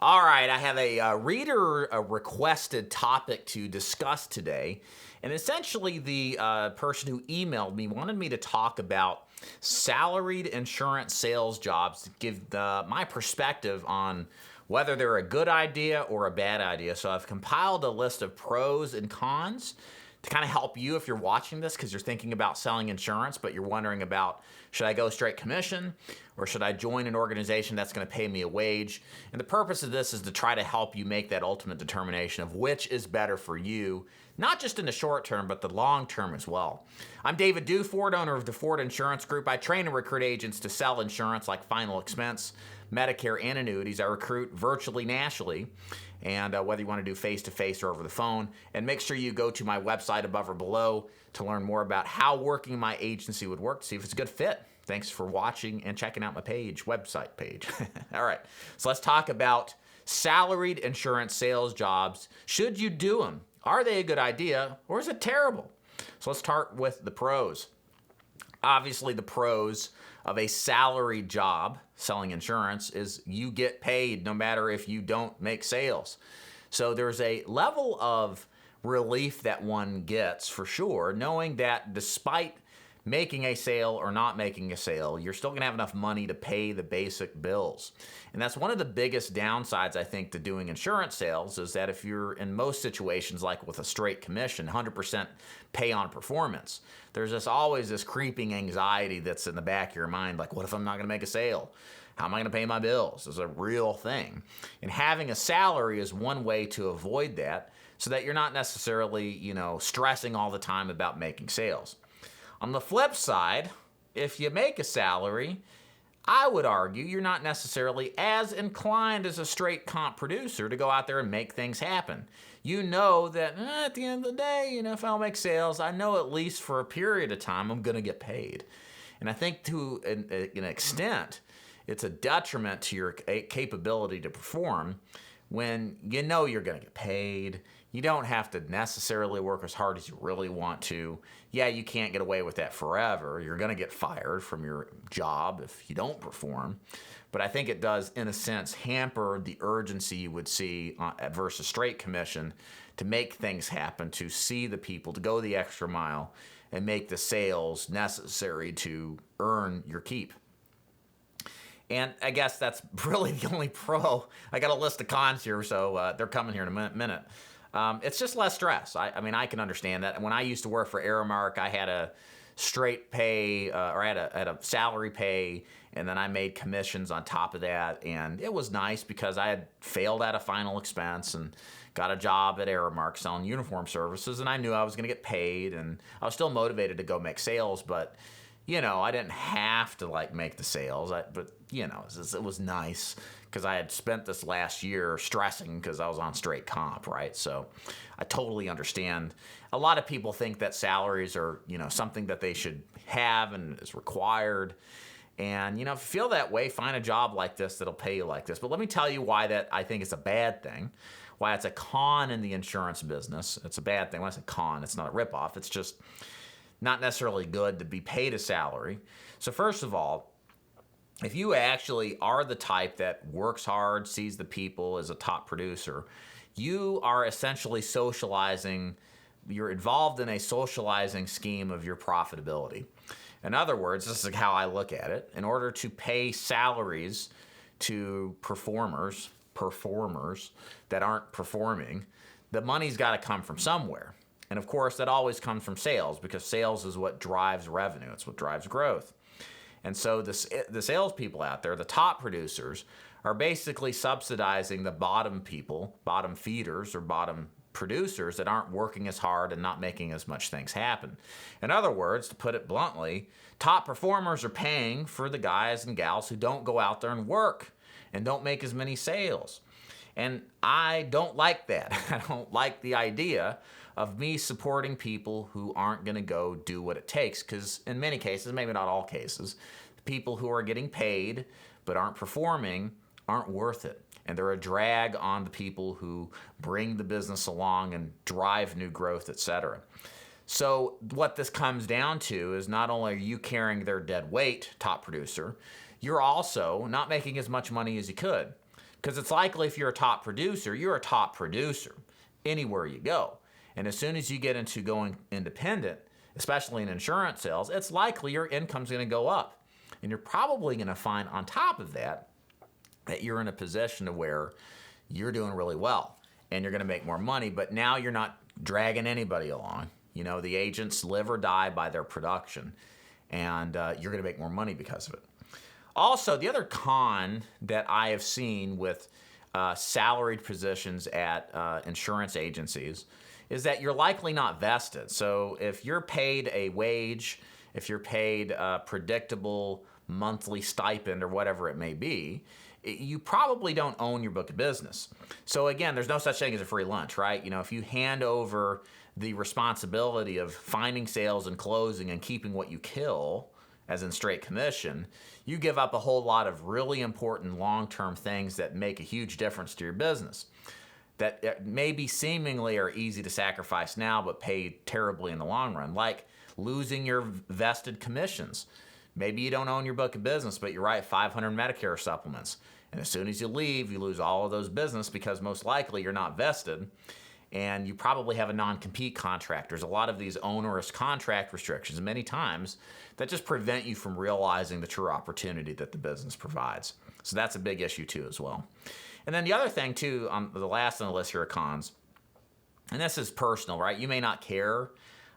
All right, I have a reader requested topic to discuss today. And essentially, the person who emailed me wanted me to talk about salaried insurance sales jobs to give my perspective on whether they're a good idea or a bad idea. So I've compiled a list of pros and cons to kind of help you if you're watching this because you're thinking about selling insurance, but you're wondering about, should I go straight commission or should I join an organization that's going to pay me a wage? And the purpose of this is to try to help you make that ultimate determination of which is better for you, not just in the short term, but the long term as well. I'm David Duford, owner of the Ford Insurance Group. I train and recruit agents to sell insurance like final expense, Medicare, and annuities. I recruit virtually nationally, and whether you want to do face-to-face or over the phone. And make sure you go to my website above or below to learn more about how working my agency would work, to see if it's a good fit. Thanks for watching and checking out my website page. All right, so let's talk about salaried insurance sales jobs. Should you do them? Are they a good idea or is it terrible? So let's start with the pros. Obviously, the pros of a salaried job selling insurance is you get paid no matter if you don't make sales. So there's a level of relief that one gets for sure, knowing that despite making a sale or not making a sale, you're still gonna have enough money to pay the basic bills. And that's one of the biggest downsides, I think, to doing insurance sales is that if you're in most situations, like with a straight commission, 100% pay on performance, there's always this creeping anxiety that's in the back of your mind, like, what if I'm not gonna make a sale? How am I gonna pay my bills? It's a real thing. And having a salary is one way to avoid that so that you're not necessarily, stressing all the time about making sales. On the flip side, if you make a salary, I would argue you're not necessarily as inclined as a straight comp producer to go out there and make things happen. You know that at the end of the day, if I don't make sales, I know at least for a period of time I'm going to get paid. And I think to an extent, it's a detriment to your capability to perform when you know you're going to get paid. You don't have to necessarily work as hard as you really want to. Yeah, you can't get away with that forever. You're going to get fired from your job if you don't perform. But I think it does, in a sense, hamper the urgency you would see versus straight commission to make things happen, to see the people, to go the extra mile and make the sales necessary to earn your keep. And I guess that's really the only pro. I got a list of cons here, so they're coming here in a minute. It's just less stress. I mean, I can understand that. When I used to work for Aramark, I had a straight pay, or I had a salary pay, and then I made commissions on top of that. And it was nice because I had failed at a final expense and got a job at Aramark selling uniform services, and I knew I was going to get paid, and I was still motivated to go make sales, but I didn't have to make the sales, but it was nice because I had spent this last year stressing because I was on straight comp, right? So I totally understand. A lot of people think that salaries are, something that they should have and is required. And, if you feel that way, find a job like this that'll pay you like this. But let me tell you why that I think is a bad thing, why it's a con in the insurance business. It's a bad thing. When I say con, it's not a ripoff. It's just not necessarily good to be paid a salary. So first of all, if you actually are the type that works hard, sees the people as a top producer, you are essentially socializing, you're involved in a socializing scheme of your profitability. In other words, this is how I look at it. In order to pay salaries to performers that aren't performing, the money's got to come from somewhere. And of course, that always comes from sales because sales is what drives revenue. It's what drives growth. And so the salespeople out there, the top producers, are basically subsidizing the bottom people, bottom feeders or bottom producers that aren't working as hard and not making as much things happen. In other words, to put it bluntly, top performers are paying for the guys and gals who don't go out there and work and don't make as many sales. And I don't like that. I don't like the idea of me supporting people who aren't going to go do what it takes, because in many cases, maybe not all cases, people who are getting paid but aren't performing aren't worth it. And they're a drag on the people who bring the business along and drive new growth, etc. So what this comes down to is not only are you carrying their dead weight, top producer, you're also not making as much money as you could. Because it's likely if you're a top producer anywhere you go. And as soon as you get into going independent, especially in insurance sales, it's likely your income's going to go up. And you're probably going to find on top of that you're in a position to where you're doing really well and you're going to make more money, but now you're not dragging anybody along. You know, the agents live or die by their production, and you're going to make more money because of it. Also, the other con that I have seen with salaried positions at insurance agencies is that you're likely not vested. So if you're paid a wage, if you're paid a predictable monthly stipend or whatever it may be, you probably don't own your book of business. So again, there's no such thing as a free lunch, right? You know, if you hand over the responsibility of finding sales and closing and keeping what you kill, as in straight commission, you give up a whole lot of really important long-term things that make a huge difference to your business, that maybe seemingly are easy to sacrifice now but pay terribly in the long run, like losing your vested commissions. Maybe you don't own your book of business, but you write 500 Medicare supplements. And as soon as you leave, you lose all of those business because most likely you're not vested. And you probably have a non-compete contract. There's a lot of these onerous contract restrictions, many times, that just prevent you from realizing the true opportunity that the business provides. So that's a big issue too as well. And then the other thing too, the last on the list here are cons, and this is personal, right? You may not care.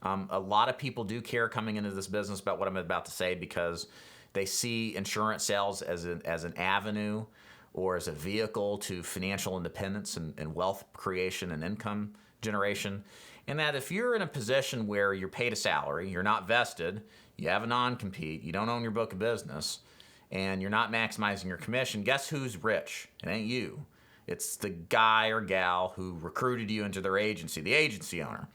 A lot of people do care coming into this business about what I'm about to say because they see insurance sales as an avenue or as a vehicle to financial independence and wealth creation and income generation. And that if you're in a position where you're paid a salary, you're not vested, you have a non-compete, you don't own your book of business, and you're not maximizing your commission, guess who's rich? It ain't you. It's the guy or gal who recruited you into their agency, the agency owner.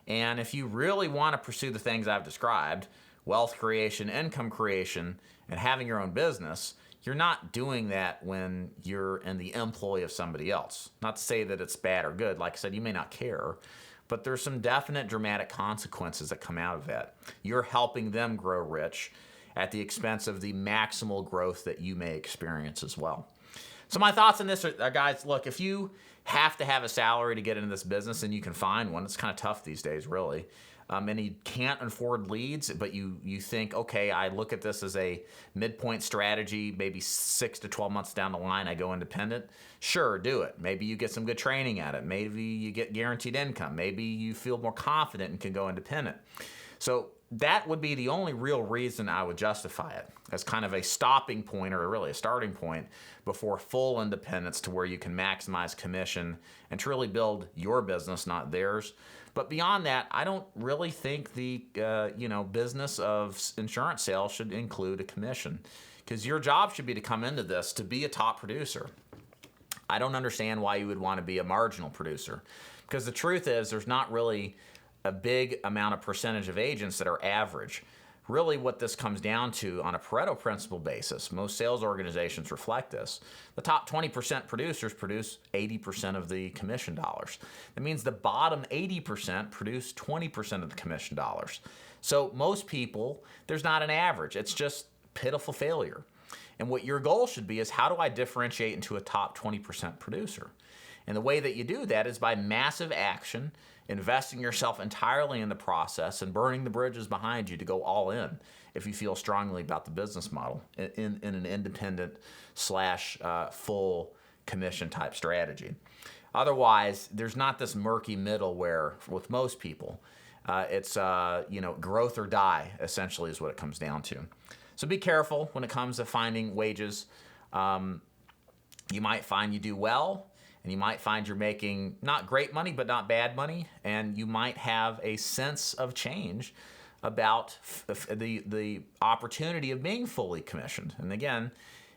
And if you really want to pursue the things I've described, wealth creation, income creation, and having your own business, you're not doing that when you're in the employ of somebody else. Not to say that it's bad or good. Like I said, you may not care, but there's some definite dramatic consequences that come out of that. You're helping them grow rich at the expense of the maximal growth that you may experience as well. So my thoughts on this are, guys, look, if you have to have a salary to get into this business and you can find one, it's kind of tough these days, really. And you can't afford leads, but you think, okay, I look at this as a midpoint strategy, maybe 6 to 12 months down the line, I go independent. Sure, do it. Maybe you get some good training at it. Maybe you get guaranteed income. Maybe you feel more confident and can go independent. So that would be the only real reason I would justify it as kind of a stopping point or really a starting point before full independence to where you can maximize commission and truly build your business, not theirs. But beyond that, I don't really think the business of insurance sales should include a commission, because your job should be to come into this to be a top producer. I don't understand why you would want to be a marginal producer, because the truth is there's not really a big amount of percentage of agents that are average. Really what this comes down to on a Pareto principle basis, most sales organizations reflect this. The top 20% producers produce 80% of the commission dollars. That means the bottom 80% produce 20% of the commission dollars. So most people, there's not an average. It's just pitiful failure. And what your goal should be is, how do I differentiate into a top 20% producer? And the way that you do that is by massive action, investing yourself entirely in the process and burning the bridges behind you to go all in if you feel strongly about the business model in an independent / full commission type strategy. Otherwise, there's not this murky middle where, with most people, it's growth or die, essentially, is what it comes down to. So be careful when it comes to finding wages. You might find you do well, and you might find you're making not great money, but not bad money, and you might have a sense of change about the opportunity of being fully commissioned. And again,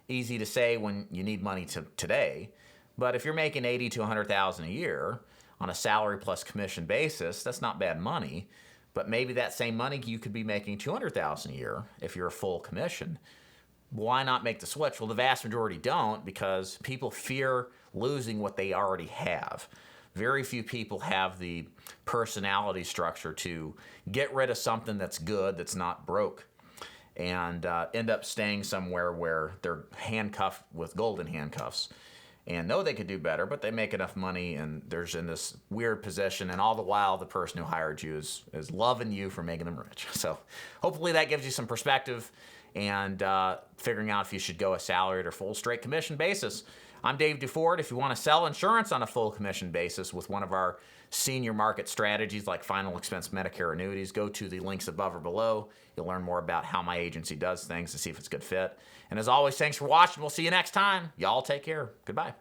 easy to say when you need money today, but if you're making $80,000 to $100,000 a year on a salary plus commission basis, that's not bad money. But maybe that same money you could be making $200,000 a year if you're a full commission. Why not make the switch? Well, the vast majority don't, because people fear losing what they already have. Very few people have the personality structure to get rid of something that's good, that's not broke, and end up staying somewhere where they're handcuffed with golden handcuffs. and know they could do better, but they make enough money and there's in this weird position, and all the while the person who hired you is loving you for making them rich. So hopefully that gives you some perspective and figuring out if you should go a salaried or full straight commission basis. I'm Dave DuFord. If you want to sell insurance on a full commission basis with one of our senior market strategies like final expense Medicare annuities, go to the links above or below. You'll learn more about how my agency does things to see if it's a good fit. And as always, thanks for watching. We'll see you next time. Y'all take care. Goodbye.